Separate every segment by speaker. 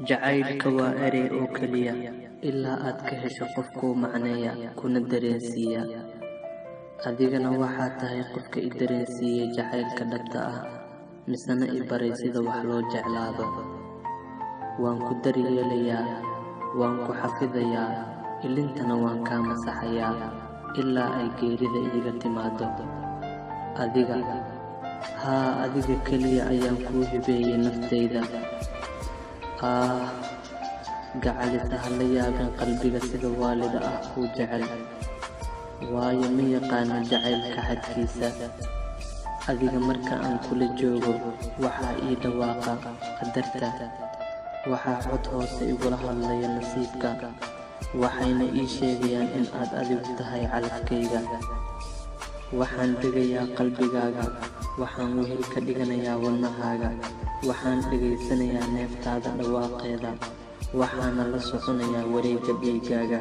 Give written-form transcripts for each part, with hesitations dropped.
Speaker 1: jacaylka waa erey oo keliya ilaa aad ka hesho qofkuu macneeya kuna dareensiiya. adigana waxaad tahay qofka i dareensiiyey jacaylka dhabta ah, misena i baray sida wax loo jeclaado. waan ku daryeelayaa, waan ku xafidayaa, ilintana waan kaa masaxayaa ilaa ay geerida iiga timaado. adiga adiga keliya ayaan kuu hibeeyey naftayda. gacalisa ha la yaabin qalbiga sida waalida ah kuu jecel, waayo ma yaqaano jacaylka xadkiisa. adiga marka aan kula joogo waxaa ii dhawaaqa qadarta, waxaa cod hoose igula hadlaya nasiibka, waxayna ii sheegayaan in aad adigu tahay calafkayga. waxaan degayaa qalbigaaga, waxaan wehel ka dhiganayaa wadnahaaga, waxaan dhegaysanayaa neeftaada dhawaaqeeda, waxaana la soconayaa wareegga dhiigaaga.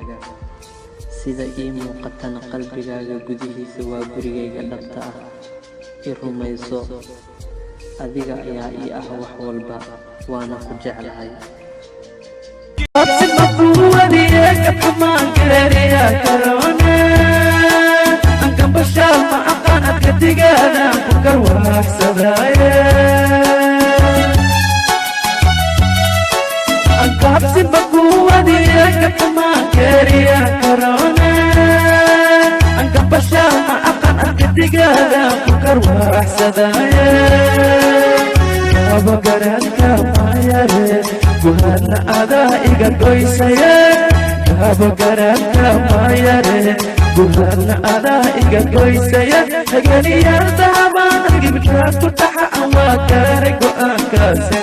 Speaker 1: sida ii muuqatana qalbigaaga gudihiisa waa gurigayga dhabta ah. i rumayso, adiga ayaa ii ah wax walba, waana ku jeclahay.
Speaker 2: guhadna adaa iga goysaya hagaliyaarta habaan agibkaa ku taxa aan waa gaaray go'aankaasi.